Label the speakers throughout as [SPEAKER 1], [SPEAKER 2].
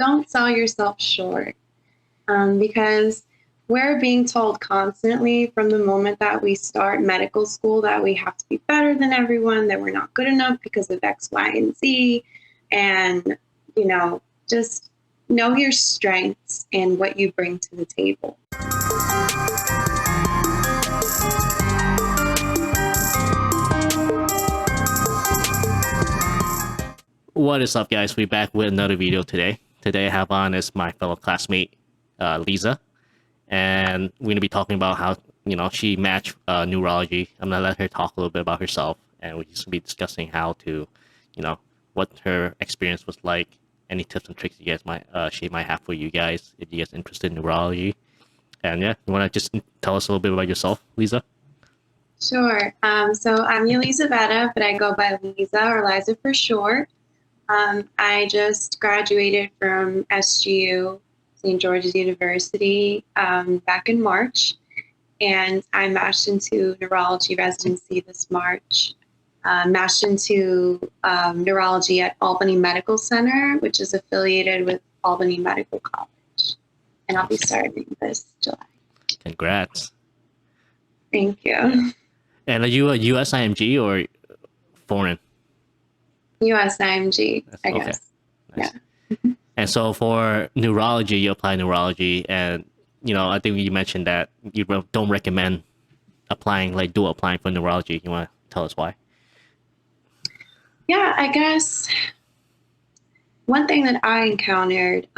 [SPEAKER 1] don't sell yourself short, because we're being told constantly from the moment that we start medical school that we have to be better than everyone, that we're not good enough because of X, Y, and Z. And, just know your strengths and what you bring to the table.
[SPEAKER 2] What is up, guys? We're back with another video today. Today I have on is my fellow classmate, Lisa, and we're gonna be talking about how she matched neurology. I'm gonna let her talk a little bit about herself, and we're just gonna be discussing how to, what her experience was like, any tips and tricks you guys she might have for you guys if you guys are interested in neurology. And yeah, you wanna just tell us a little bit about yourself, Lisa?
[SPEAKER 1] Sure. So I'm Yelizaveta, but I go by Lisa or Liza for short. I just graduated from SGU, St. George's University, back in March, and I matched into neurology residency this March. Matched into neurology at Albany Medical Center, which is affiliated with Albany Medical College, and I'll be starting this July.
[SPEAKER 2] Congrats.
[SPEAKER 1] Thank you.
[SPEAKER 2] And are you a US IMG or foreign?
[SPEAKER 1] US IMG, I
[SPEAKER 2] Okay.
[SPEAKER 1] guess.
[SPEAKER 2] Nice.
[SPEAKER 1] Yeah.
[SPEAKER 2] And so for neurology, you apply neurology, and I think you mentioned that you don't recommend applying, like dual applying for neurology. You want to tell us why?
[SPEAKER 1] Yeah, I guess one thing that I encountered,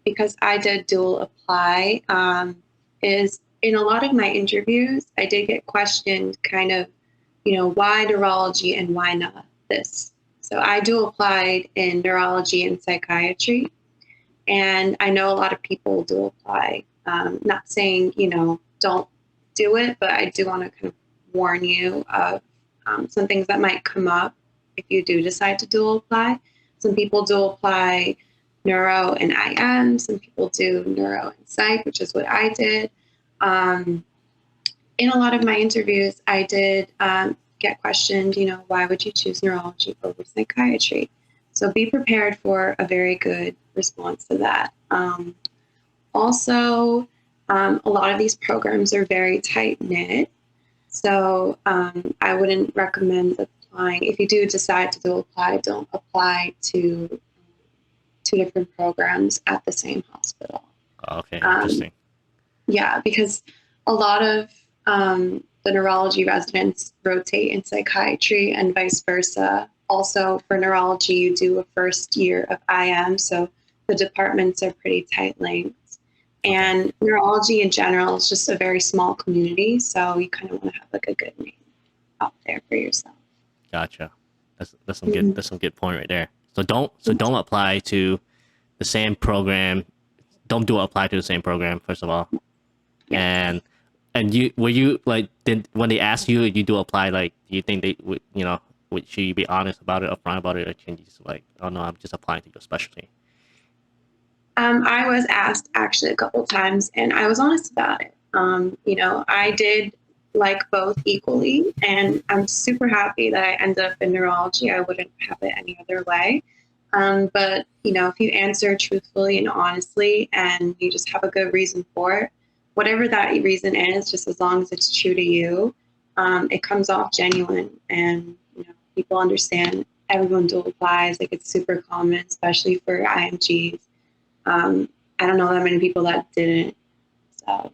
[SPEAKER 1] because I did dual apply, is in a lot of my interviews, I did get questioned kind of, why neurology and why not this? So I dual applied in neurology and psychiatry. And I know a lot of people dual apply. Not saying, don't do it, but I do want to kind of warn you of some things that might come up if you do decide to dual apply. Some people dual apply neuro and IM. Some people do neuro and psych, which is what I did. In a lot of my interviews, I did get questioned, why would you choose neurology over psychiatry? So be prepared for a very good response to that. Also, a lot of these programs are very tight-knit. So I wouldn't recommend applying. If you do decide to dual apply, don't apply to two different programs at the same hospital.
[SPEAKER 2] Okay, interesting.
[SPEAKER 1] Yeah, because a lot of the neurology residents rotate in psychiatry and vice versa. Also, for neurology, you do a first year of IM, so the departments are pretty tight linked. And neurology in general is just a very small community, so you kind of want to have like a good name out there for yourself.
[SPEAKER 2] Gotcha. That's some good. That's some good point right there. So don't apply to the same program. Don't apply to the same program first of all. Yes. And were you like, when they asked you do apply, like, do you think they would, should you be honest about it, upfront about it, or can you just like, oh no, I'm just applying to your specialty?
[SPEAKER 1] I was asked actually a couple of times, and I was honest about it. I did like both equally, and I'm super happy that I ended up in neurology. I wouldn't have it any other way. But if you answer truthfully and honestly, and you just have a good reason for it, whatever that reason is, just as long as it's true to you, it comes off genuine, and people understand. Everyone dual applies, like it's super common, especially for IMGs. I don't know that many people that didn't. So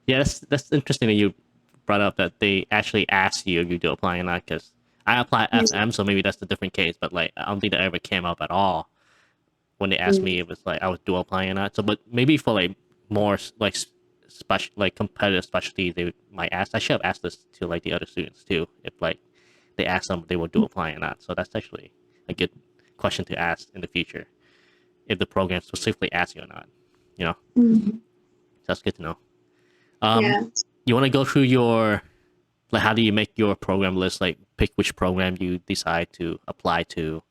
[SPEAKER 2] yeah, that's interesting that you brought up that they actually asked you if you do apply or not, because I apply FM, so maybe that's a different case. But like, I don't think that ever came up at all when they asked me if it's like I was dual applying or not. So, but maybe for like more like special, like competitive specialty, they might ask. I should have asked this to like the other students too, if like they asked them if they were dual applying or not. So that's actually a good question to ask in the future, if the program specifically asks you or not. So that's good to know. You want to go through your, like, how do you make your program list? Like, pick which program you decide to apply to,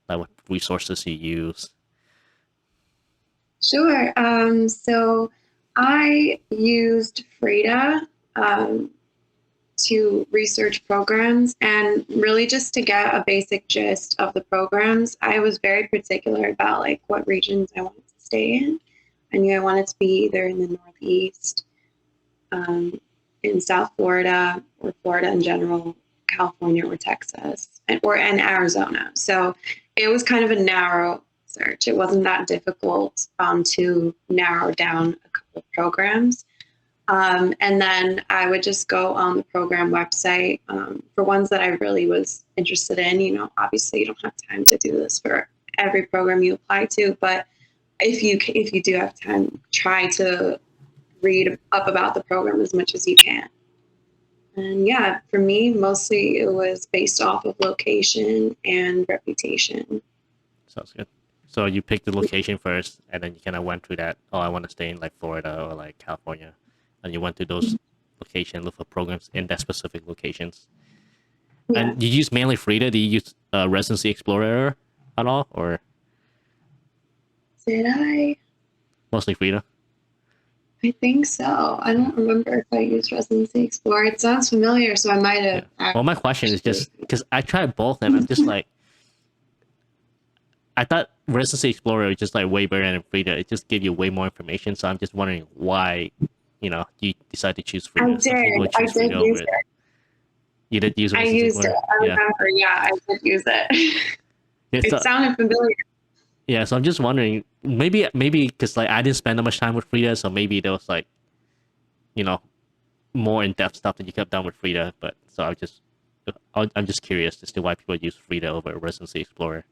[SPEAKER 2] like what resources you use.
[SPEAKER 1] Sure. So I used Frida. to research programs and really just to get a basic gist of the programs. I was very particular about like what regions I wanted to stay in. I knew I wanted to be either in the Northeast, in South Florida or Florida in general, California or Texas, and Arizona. So it was kind of a narrow search. It wasn't that difficult to narrow down a couple of programs. And then I would just go on the program website for ones that I really was interested in. You know, obviously you don't have time to do this for every program you apply to, but if you do have time, try to read up about the program as much as you can. And yeah, for me, mostly it was based off of location and reputation.
[SPEAKER 2] Sounds good. So you picked the location first, and then you kind of went through that. Oh, I want to stay in like Florida or like California, and you went to those locations, look for programs in that specific locations.
[SPEAKER 1] Yeah.
[SPEAKER 2] And you use mainly Frida. Do you use Residency Explorer at all, or
[SPEAKER 1] Did I?
[SPEAKER 2] mostly Frida?
[SPEAKER 1] I think so. I don't remember if I used Residency Explorer. It sounds familiar, so I might have.
[SPEAKER 2] Yeah. Well, my question is just because I tried both, and I'm just like, I thought Residency Explorer was just like way better than Frida. It just gave you way more information. So I'm just wondering why, you decide to choose Frida.
[SPEAKER 1] I did use it.
[SPEAKER 2] You did use
[SPEAKER 1] I
[SPEAKER 2] Residency
[SPEAKER 1] used
[SPEAKER 2] Explorer?
[SPEAKER 1] it. I remember. Yeah, I did use it. It sounded familiar.
[SPEAKER 2] Yeah, so I'm just wondering, maybe because like I didn't spend that much time with Frida, so maybe there was like, more in-depth stuff that you kept done with Frida. But so I'm just curious as to why people use Frida over Residency Explorer.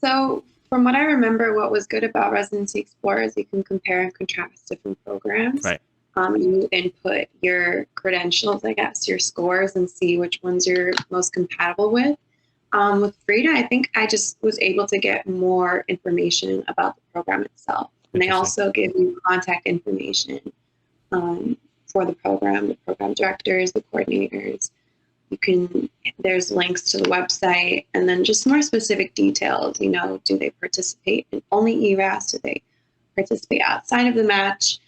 [SPEAKER 1] So from what I remember, what was good about Residency Explorer is you can compare and contrast different programs.
[SPEAKER 2] Right.
[SPEAKER 1] You input your credentials, I guess, your scores, and see which ones you're most compatible with. With Frida, I think I just was able to get more information about the program itself. And they also give you contact information for the program directors, the coordinators. There's links to the website, and then just more specific details. Do they participate in only ERAS? Do they participate outside of the match?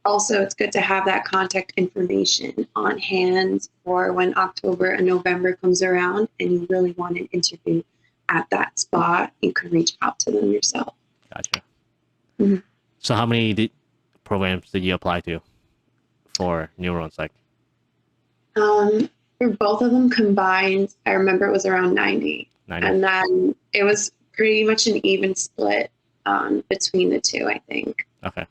[SPEAKER 1] Also, it's good to have that contact information on hand for when October and November comes around and you really want an interview at that spot. You can reach out to them yourself.
[SPEAKER 2] Gotcha.
[SPEAKER 1] Mm-hmm.
[SPEAKER 2] So how many programs did you apply to for Neuropsych?
[SPEAKER 1] For both of them combined, I remember it was around 90. And then it was pretty much an even split between the two, I think.
[SPEAKER 2] Okay.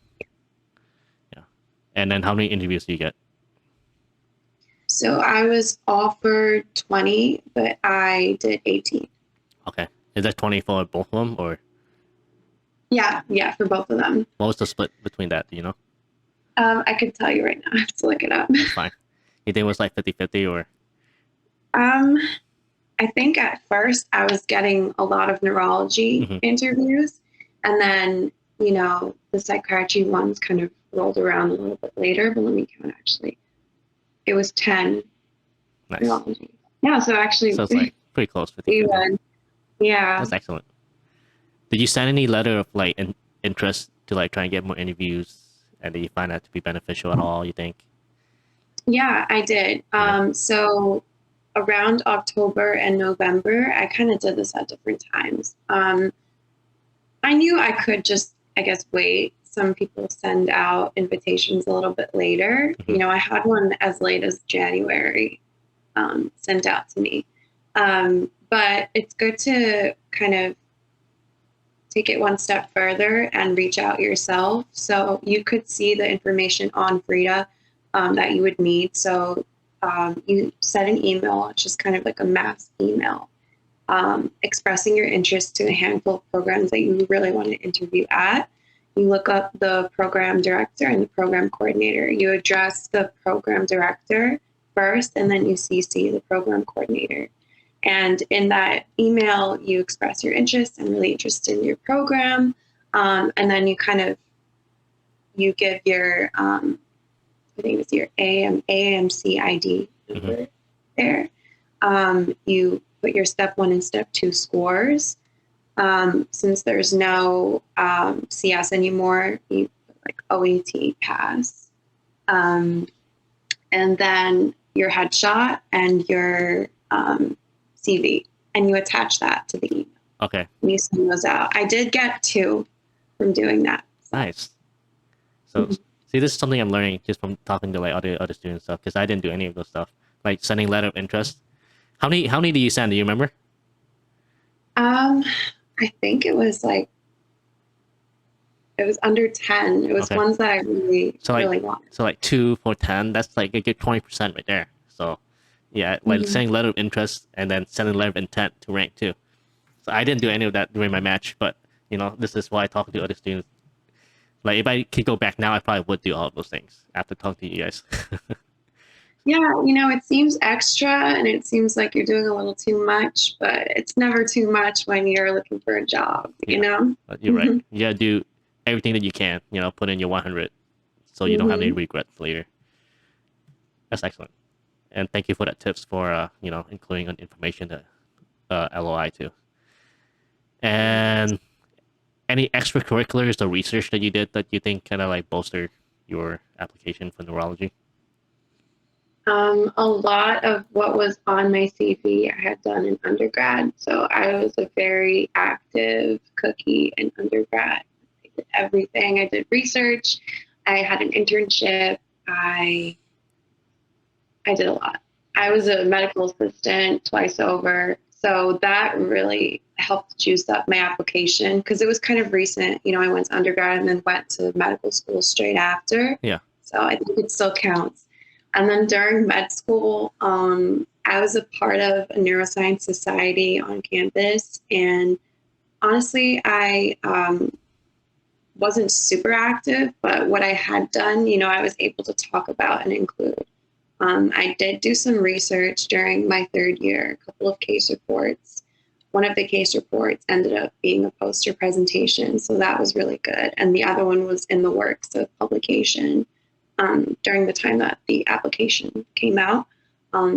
[SPEAKER 2] And then how many interviews do you get?
[SPEAKER 1] So I was offered 20, but I did 18.
[SPEAKER 2] Okay. Is that 20 for both of them, or?
[SPEAKER 1] Yeah, for both of them.
[SPEAKER 2] What was the split between that, do you know?
[SPEAKER 1] I could tell you right now. I have to look it up.
[SPEAKER 2] That's fine. You think it was like 50-50 or?
[SPEAKER 1] I think at first I was getting a lot of neurology interviews, and then, the psychiatry ones kind of rolled around a little bit later, but let me count actually. It was 10.
[SPEAKER 2] Nice.
[SPEAKER 1] Neurology. Yeah, so actually. So
[SPEAKER 2] it's like pretty close. 50.
[SPEAKER 1] Yeah.
[SPEAKER 2] That's excellent. Did you send any letter of like interest to like try and get more interviews, and did you find that to be beneficial at all, you think?
[SPEAKER 1] Yeah, I did. So around October and November, I kind of did this at different times. I knew I could just, I guess, wait. Some people send out invitations a little bit later. I had one as late as January sent out to me. But it's good to kind of take it one step further and reach out yourself. So you could see the information on Frida that you would need. So you send an email, it's just kind of like a mass email, expressing your interest to a handful of programs that you really want to interview at. You look up the program director and the program coordinator. You address the program director first, and then you CC the program coordinator. And in that email, you express your interest. I'm really interested in your program. And then you give your, I think it's your AAMC ID number there. You put your step 1 and step 2 scores. Since there's no CS anymore, you put like OET pass. And and then your headshot and your CV, and you attach that to the email.
[SPEAKER 2] Okay.
[SPEAKER 1] And you send those out. I did get 2 from doing that. So.
[SPEAKER 2] Nice. So see, this is something I'm learning just from talking to like other students stuff, because I didn't do any of those stuff, like sending letter of interest. How many do you send? Do you remember?
[SPEAKER 1] I think it was under 10. It was
[SPEAKER 2] Okay.
[SPEAKER 1] ones that I really really wanted.
[SPEAKER 2] So like 2 for 10. That's like a good 20% right there. So yeah, like sending letter of interest and then sending letter of intent to rank 2. So I didn't do any of that during my match, but you know, this is why I talk to other students. Like if I could go back now, I probably would do all of those things after talking to you guys.
[SPEAKER 1] Yeah, it seems extra and it seems like you're doing a little too much, but it's never too much when you're looking for a job, you know?
[SPEAKER 2] But you're right. You gotta do everything that you can, put in your 100 so you don't have any regrets later. That's excellent. And thank you for that tips for, including information to LOI too. And any extracurriculars or research that you did that you think kind of like bolstered your application for neurology?
[SPEAKER 1] A lot of what was on my CV I had done in undergrad. So I was a very active cookie in undergrad. I did everything. I did research. I had an internship. I did a lot. I was a medical assistant twice over. So that really helped juice up my application because it was kind of recent. I went to undergrad and then went to medical school straight after.
[SPEAKER 2] Yeah.
[SPEAKER 1] So I think it still counts. And then during med school, I was a part of a neuroscience society on campus. And honestly, I wasn't super active, but what I had done, I was able to talk about and include. I did do some research during my 3rd year, a couple of case reports. One of the case reports ended up being a poster presentation, so that was really good. And the other one was in the works of publication during the time that the application came out.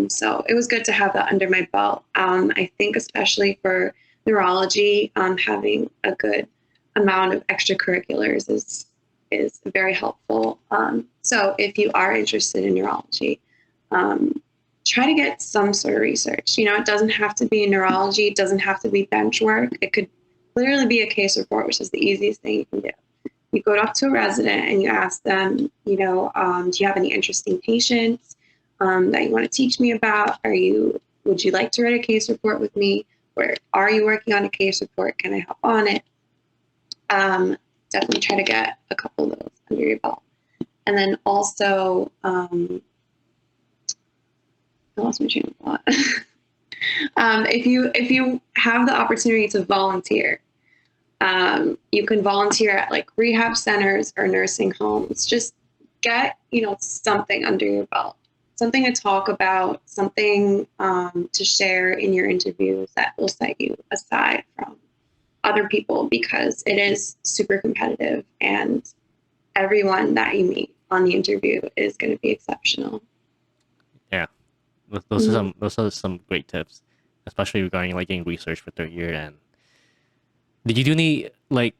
[SPEAKER 1] So it was good to have that under my belt. I think especially for neurology, having a good amount of extracurriculars is very helpful. So if you are interested in neurology, try to get some sort of research. It doesn't have to be neurology. It doesn't have to be bench work. It could literally be a case report, which is the easiest thing you can do. You go up to a resident and you ask them, do you have any interesting patients that you want to teach me about? Would you like to write a case report with me? Or are you working on a case report? Can I help on it? Definitely try to get a couple of those under your belt. And then also, I lost my train of thought. If you have the opportunity to volunteer, you can volunteer at like rehab centers or nursing homes. Just get, something under your belt, something to talk about, something to share in your interviews that will set you aside from other people, because it is super competitive and everyone that you meet on the interview is going to be exceptional.
[SPEAKER 2] Yeah. Those are some great tips, especially regarding like getting research for 3rd year. And did you do any like,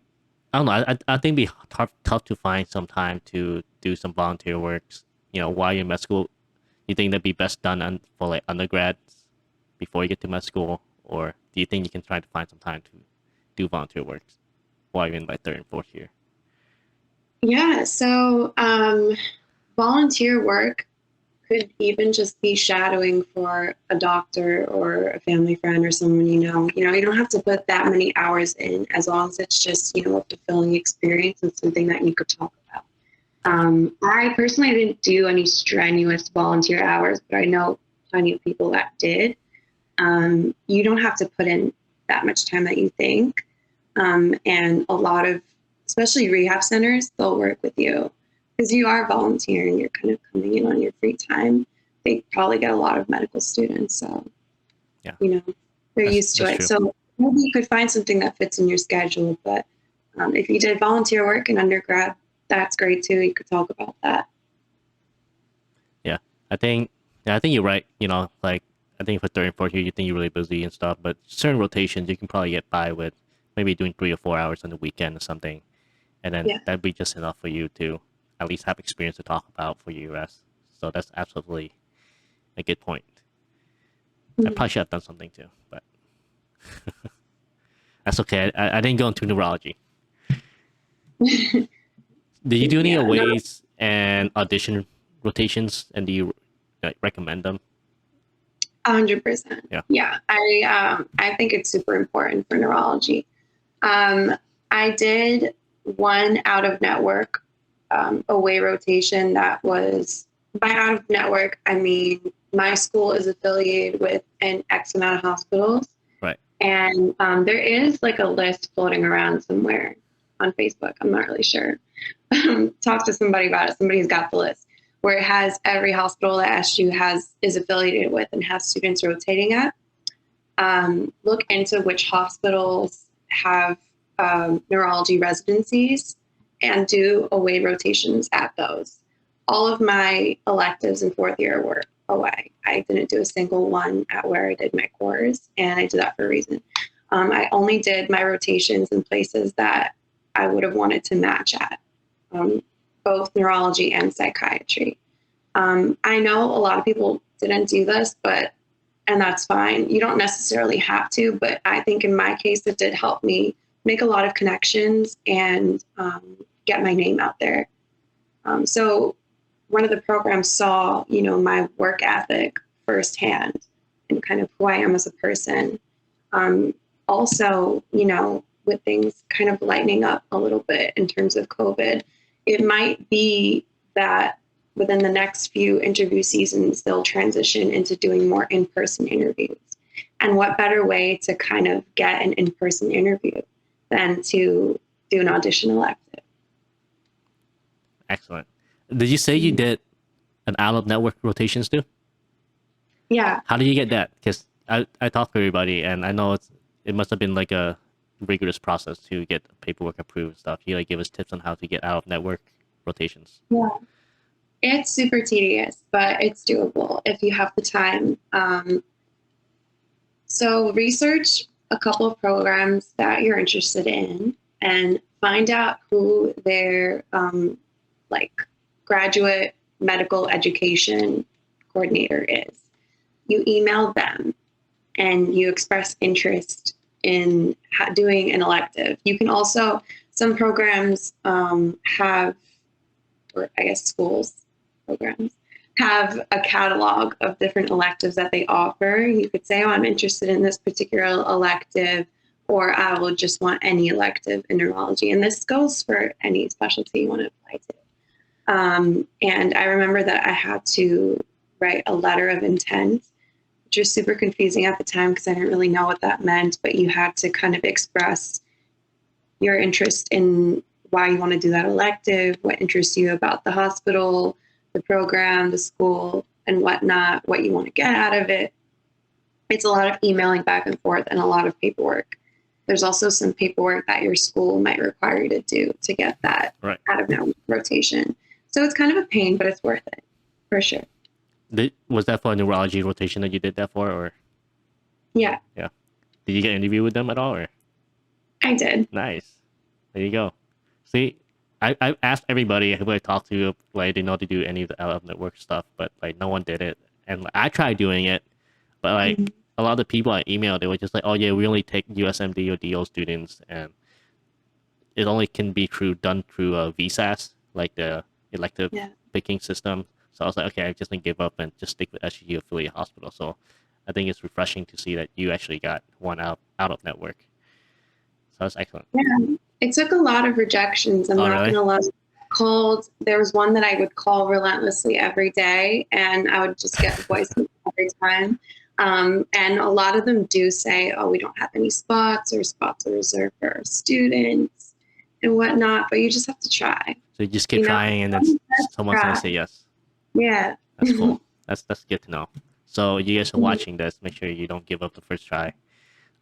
[SPEAKER 2] I don't know, I think it'd be tough to find some time to do some volunteer works, while you're in med school. You think that'd be best done for like undergrads before you get to med school, or do you think you can try to find some time to do volunteer works while you're in like 3rd and 4th year?
[SPEAKER 1] Yeah, so volunteer work could even just be shadowing for a doctor or a family friend or someone you know. You don't have to put that many hours in, as long as it's just, a fulfilling experience and something that you could talk about. I personally didn't do any strenuous volunteer hours, but I know plenty of people that did. You don't have to put in that much time that you think. And a lot of, especially rehab centers, they'll work with you because you are volunteering. You're kind of coming in on your free time. They probably get a lot of medical students, so
[SPEAKER 2] yeah,
[SPEAKER 1] they're used to it. True. So maybe you could find something that fits in your schedule. But if you did volunteer work in undergrad, that's great too. You could talk about that.
[SPEAKER 2] Yeah, I think you're right. Like I think for 3rd and 4th year, you think you're really busy and stuff, but certain rotations you can probably get by with, maybe doing 3 or 4 hours on the weekend or something, and then that'd be just enough for you to at least have experience to talk about for your So that's absolutely a good point. I
[SPEAKER 1] Mhm.
[SPEAKER 2] probably should have done something too, but that's okay. I didn't go into neurology. Did you do any
[SPEAKER 1] Yeah, no,
[SPEAKER 2] aways and audition rotations, and do you recommend them?
[SPEAKER 1] 100%.
[SPEAKER 2] Yeah.
[SPEAKER 1] Yeah, I think it's super important for neurology. Um, I did one out of network away rotation that was, by out of network, I mean my school is affiliated with an X amount of hospitals.
[SPEAKER 2] Right.
[SPEAKER 1] And there is like a list floating around somewhere on Facebook. I'm not really sure. Talk to somebody about it. Somebody's got the list where it has every hospital that SGU is affiliated with and has students rotating at. Look into which hospitals have neurology residencies and do away rotations at those. All of my electives in fourth year were away. I didn't do a single one at where I did my course, and I did that for a reason. I only did my rotations in places that I would have wanted to match at, both neurology and psychiatry. I know a lot of people didn't do this, and that's fine. You don't necessarily have to, but I think in my case, it did help me make a lot of connections and get my name out there. So one of the programs saw, my work ethic firsthand and kind of who I am as a person. Also, with things kind of lightening up a little bit in terms of COVID, it might be that within the next few interview seasons, they'll transition into doing more in-person interviews. And what better way to kind of get an in-person interview than to do an audition elective?
[SPEAKER 2] Excellent. Did you say you did an out of network rotations too?
[SPEAKER 1] Yeah.
[SPEAKER 2] How did you get that? Because I talked to everybody, and I know it must have been like a rigorous process to get paperwork approved and stuff. You like give us tips on how to get out of network rotations.
[SPEAKER 1] Yeah. It's super tedious, but it's doable if you have the time. So research a couple of programs that you're interested in and find out who their like graduate medical education coordinator is. You email them and you express interest in doing an elective. You can also, some programs have, or I guess schools programs, have a catalog of different electives that they offer. You could say, oh, I'm interested in this particular elective, or I will just want any elective in neurology. And this goes for any specialty you want to apply to. And I remember that I had to write a letter of intent, which was super confusing at the time because I didn't really know what that meant, but you had to kind of express your interest in why you want to do that elective, what interests you about the hospital, the program, the school, and whatnot, what you want to get out of it. It's a lot of emailing back and forth and a lot of paperwork. There's also some paperwork that your school might require you to do to get that
[SPEAKER 2] Right.
[SPEAKER 1] out of network rotation. So it's kind of a pain, but it's worth it for sure.
[SPEAKER 2] Was that for a neurology rotation that you did that for, or?
[SPEAKER 1] Yeah.
[SPEAKER 2] Yeah. Did you get an interview with them at all, or?
[SPEAKER 1] I did.
[SPEAKER 2] Nice. There you go. See, I asked everybody who I talked to, like, they know to do any of the out of network stuff, but like no one did it. And like, I tried doing it, but like a lot of the people I emailed, they were just like, oh yeah, we only take USMD or DO students, and it only can be done through VSAS, like the elective picking system. So I was like, okay, I'm just gonna give up and just stick with SGU affiliate hospital. So I think it's refreshing to see that you actually got one out of network. So that's excellent.
[SPEAKER 1] Yeah. It took a lot of rejections. I'm not
[SPEAKER 2] really?
[SPEAKER 1] gonna lie. Called. There was one that I would call relentlessly every day, and I would just get voicemail every time. And a lot of them do say, "Oh, we don't have any spots, or spots are reserved for our students and whatnot." But you just have to try.
[SPEAKER 2] So you just keep trying, and then someone's gonna say yes.
[SPEAKER 1] Yeah.
[SPEAKER 2] That's cool. That's good to know. So you guys are watching this, make sure you don't give up the first try.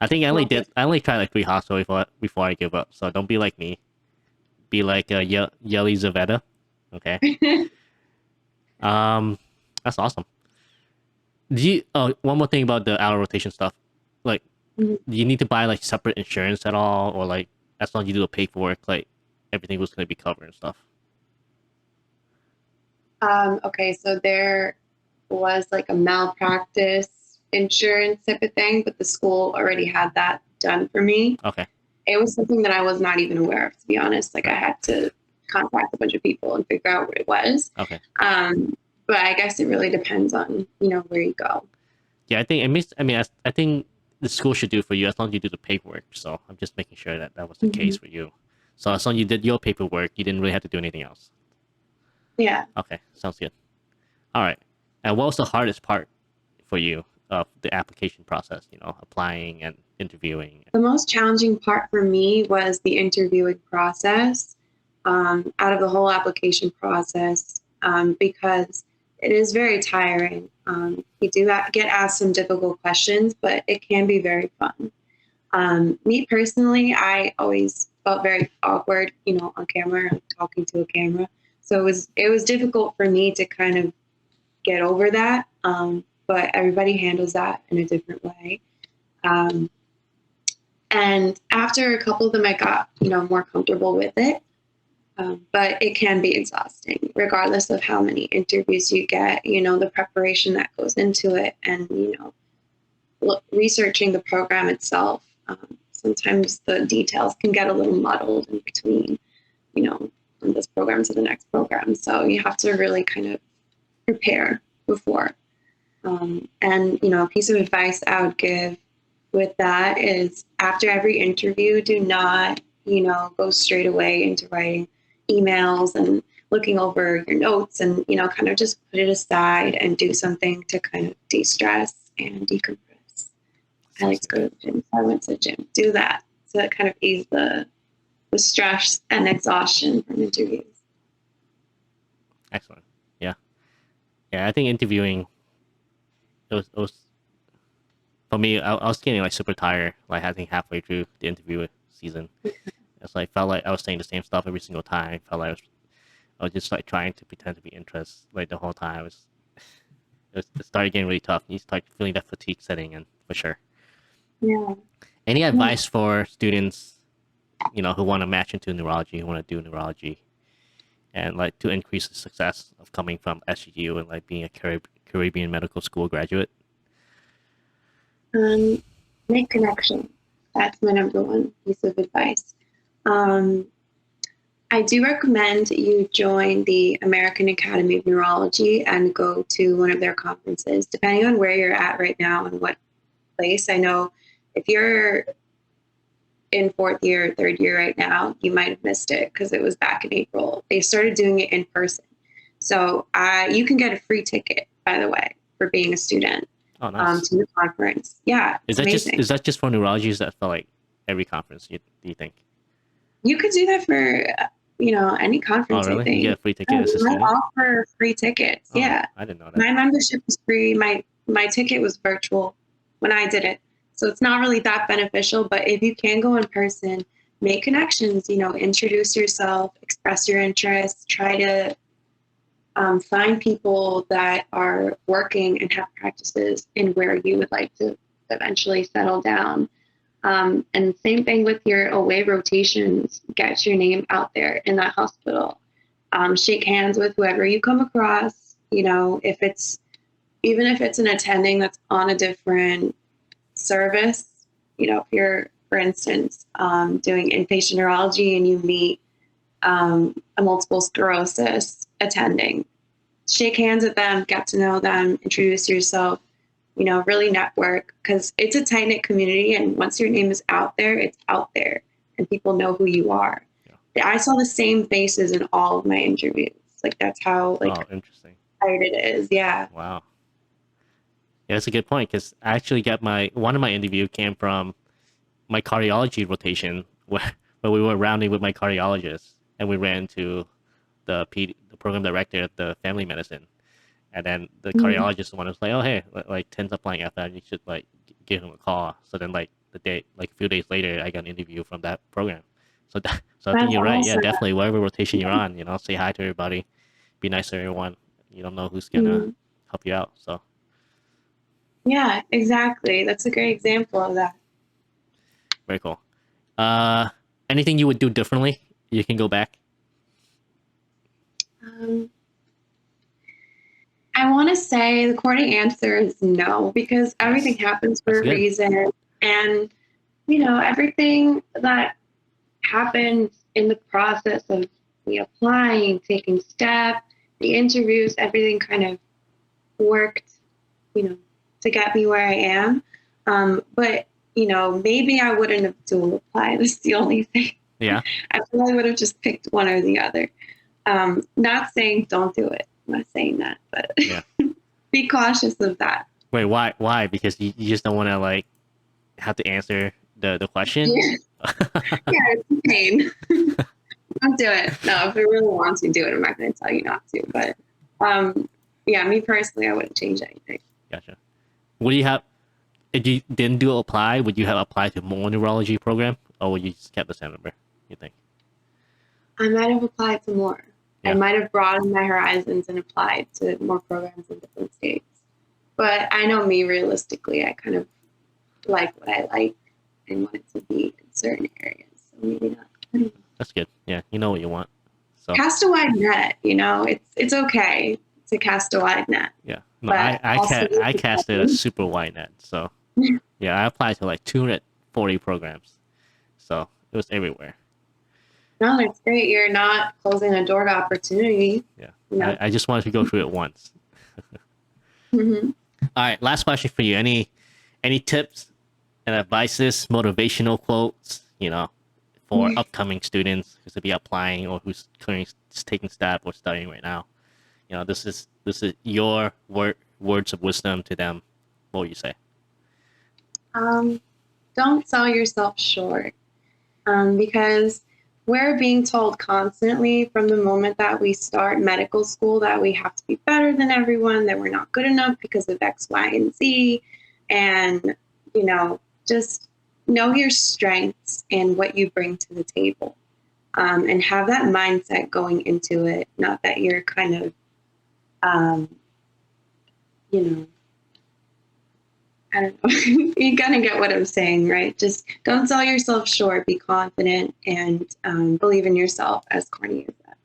[SPEAKER 2] I think I only tried like 3 hospitals before I give up. So don't be like me. Be like Yelizaveta. Okay. That's awesome. One more thing about the out of rotation stuff. Like, do you need to buy like separate insurance at all, or like as long as you do the paperwork, like everything was gonna be covered and stuff?
[SPEAKER 1] Okay, so there was like a malpractice insurance type of thing, but the school already had that done for me.
[SPEAKER 2] Okay.
[SPEAKER 1] It was something that I was not even aware of, to be honest. Like I
[SPEAKER 2] Right.
[SPEAKER 1] had to contact a bunch of people and figure out what it was.
[SPEAKER 2] Okay.
[SPEAKER 1] But I guess it really depends on, where you go.
[SPEAKER 2] Yeah, I think it means. I mean, I think the school should do for you as long as you do the paperwork. So I'm just making sure that that was the
[SPEAKER 1] Hmm.
[SPEAKER 2] case for you. So as long as you did your paperwork, you didn't really have to do anything else.
[SPEAKER 1] Yeah.
[SPEAKER 2] Okay, sounds good. All right. And what was the hardest part for you of the application process? You know, applying and interviewing.
[SPEAKER 1] The most challenging part for me was the interviewing process, out of the whole application process, because it is very tiring. You do get asked some difficult questions, but it can be very fun. Me personally, I always felt very awkward, on camera, talking to a camera. So it was difficult for me to kind of get over that. But everybody handles that in a different way. Um, and after a couple of them, I got, more comfortable with it. But it can be exhausting, regardless of how many interviews you get, the preparation that goes into it and, researching the program itself. Sometimes the details can get a little muddled in between, from this program to the next program. So you have to really kind of prepare before. And, a piece of advice I would give with that is after every interview, do not, go straight away into writing emails and looking over your notes and, kind of just put it aside and do something to kind of de-stress and decompress. I
[SPEAKER 2] Sounds
[SPEAKER 1] like to go
[SPEAKER 2] good.
[SPEAKER 1] to the gym. So I went to the gym. Do that to kind of ease the stress and exhaustion from interviews.
[SPEAKER 2] Excellent. Yeah. Yeah. I think interviewing. It was for me. I was getting like super tired. Like I think halfway through the interview season, it's like felt like I was saying the same stuff every single time. Felt like I was just like trying to pretend to be interested like the whole time. It started getting really tough. You start feeling that fatigue setting in for sure.
[SPEAKER 1] Yeah.
[SPEAKER 2] Any
[SPEAKER 1] Yeah.
[SPEAKER 2] advice for students, who want to match into neurology, who want to do neurology, and like to increase the success of coming from SGU and like being a Caribbean medical school graduate?
[SPEAKER 1] Um, Make connections. That's my number one piece of advice. Um, I do recommend you join the American Academy of Neurology and go to one of their conferences, depending on where you're at right now and what place. I know if you're in fourth year or third year right now, you might have missed it because it was back in April. They started doing it in person. So you can get a free ticket, by the way, for being a student
[SPEAKER 2] Oh, nice.
[SPEAKER 1] to the conference. Yeah,
[SPEAKER 2] Is
[SPEAKER 1] it's
[SPEAKER 2] that just
[SPEAKER 1] amazing.
[SPEAKER 2] is that just for neurology? Is that for like every conference? Do you think?
[SPEAKER 1] You could do that for, any
[SPEAKER 2] Oh,
[SPEAKER 1] conference, I
[SPEAKER 2] really? You get a
[SPEAKER 1] think.
[SPEAKER 2] free
[SPEAKER 1] Yeah,
[SPEAKER 2] ticket as a
[SPEAKER 1] they might
[SPEAKER 2] student?
[SPEAKER 1] offer free tickets.
[SPEAKER 2] Oh,
[SPEAKER 1] Yeah.
[SPEAKER 2] I didn't know that.
[SPEAKER 1] My membership was free. My ticket was virtual when I did it. So it's not really that beneficial, but if you can go in person, make connections, introduce yourself, express your interests, try to find people that are working and have practices in where you would like to eventually settle down. And same thing with your away rotations. Get your name out there in that hospital. Shake hands with whoever you come across. If it's even if it's an attending that's on a different service. If you're, for instance, doing inpatient neurology and you meet a multiple sclerosis attending, shake hands with them, get to know them, introduce yourself, really network because it's a tight knit community. And once your name is out there, it's out there and people know who you are.
[SPEAKER 2] Yeah.
[SPEAKER 1] I saw the same faces in all of my interviews. Like that's how
[SPEAKER 2] Oh, interesting.
[SPEAKER 1] tight it is. Yeah.
[SPEAKER 2] Wow. Yeah, that's a good point because I actually got my one of my interview came from my cardiology rotation where we were rounding with my cardiologist and we ran to the program director at the family medicine. And then the
[SPEAKER 1] Mhm.
[SPEAKER 2] cardiologist one was like, "Oh, hey, like Tim's applying FM. You should like give him a call." So then, like a few days later, I got an interview from that program. So I think
[SPEAKER 1] That's
[SPEAKER 2] you're right. Yeah,
[SPEAKER 1] awesome.
[SPEAKER 2] definitely. Whatever rotation you're on, say hi to everybody. Be nice to everyone. You don't know who's gonna
[SPEAKER 1] Mhm.
[SPEAKER 2] help you out. So
[SPEAKER 1] Yeah, exactly. That's a great example of that.
[SPEAKER 2] very cool. Uh, Anything you would do differently? You can go back.
[SPEAKER 1] Um, I want to say the correct answer is no, because everything happens for a reason. And, everything that happened in the process of me applying, taking steps, the interviews, everything kind of worked, to get me where I am. But, maybe I wouldn't have dual applied. That's the only thing.
[SPEAKER 2] Yeah.
[SPEAKER 1] I probably would have just picked one or the other. Not saying don't do it. I'm not saying that, but
[SPEAKER 2] yeah.
[SPEAKER 1] Be cautious of that.
[SPEAKER 2] Wait, why? Because you just don't want to like have to answer the question?
[SPEAKER 1] Yeah, it's a pain. Don't do it. No, if you really want to do it, I'm not going to tell you not to. But me personally, I wouldn't change anything.
[SPEAKER 2] Gotcha. What do you have? If you didn't do apply, would you have applied to more neurology program, or would you just kept the same number? You think?
[SPEAKER 1] I might have applied to more.
[SPEAKER 2] Yeah.
[SPEAKER 1] I might have broadened my horizons and applied to more programs in different states. But I know me, realistically, I kind of like what I like and want it to be in certain areas. So maybe not. I don't know.
[SPEAKER 2] That's good. Yeah, you know what you want. So
[SPEAKER 1] cast a wide net. It's okay to cast a wide net.
[SPEAKER 2] Yeah. No, I casted a super wide net. So yeah, I applied to like 240 programs. So it was everywhere.
[SPEAKER 1] No, that's great. You're not closing a door to opportunity.
[SPEAKER 2] Yeah. I just wanted to go through it once.
[SPEAKER 1] Mm-hmm.
[SPEAKER 2] All right, last question for you. Any tips and advices, motivational quotes, for upcoming students who's to be applying or who's currently taking STEP or studying right now? This is your words of wisdom to them. What would you say?
[SPEAKER 1] Don't sell yourself short, because we're being told constantly from the moment that we start medical school that we have to be better than everyone, that we're not good enough because of X, Y, and Z. And, just know your strengths and what you bring to the table, and have that mindset going into it. Not that you're kind of, I don't know. You kind of get what I'm saying, right? Just don't sell yourself short. Be confident and believe in yourself, as corny as that.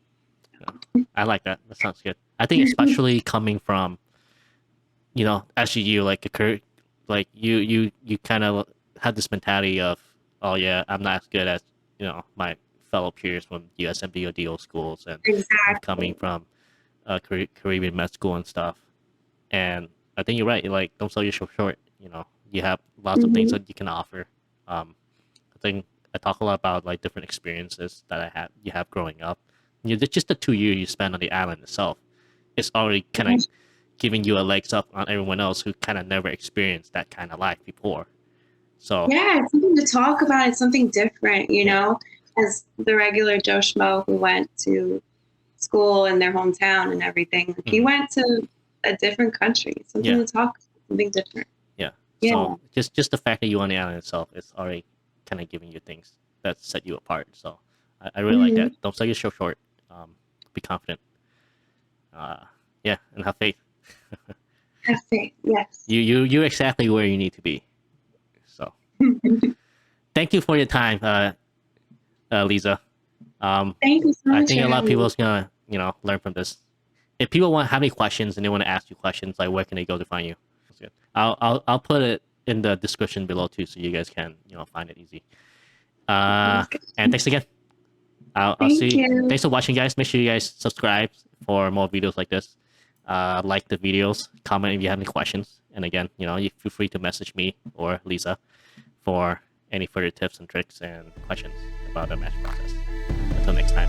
[SPEAKER 2] Yeah. I like that. That sounds good. I think especially coming from, SGU, like you kind of have this mentality of, oh yeah, I'm not as good as, my fellow peers from USMD or DO schools, and coming from Caribbean med school and stuff. And I think you're right. Like, don't sell yourself short. You have lots of things that you can offer. I think I talk a lot about like different experiences that you have growing up. Just the 2 years you spend on the island itself, it's already kind of giving you a legs up on everyone else who kind of never experienced that kind of life before. So
[SPEAKER 1] yeah, it's something to talk about. It's something different, as the regular Joe Schmo who went to school in their hometown and everything. Like, he went to a different country. Something to talk about, something different.
[SPEAKER 2] Yeah. So just the fact that you're on the island itself is already kind of giving you things that set you apart. So I really like that. Don't sell yourself short. Be confident. And have faith.
[SPEAKER 1] Have faith. Yes.
[SPEAKER 2] You're exactly where you need to be. So thank you for your time, Lisa.
[SPEAKER 1] Thank you so much.
[SPEAKER 2] I think a lot of people is gonna learn from this. If people have any questions and they want to ask you questions, like, where can they go to find you? That's good. I'll put it in the description below too, so you guys can find it easy. And thanks again. I'll see you. Thanks for watching, guys. Make sure you guys subscribe for more videos like this. Like the videos, comment if you have any questions, and again, you feel free to message me or Lisa for any further tips and tricks and questions about the match process. Until next time.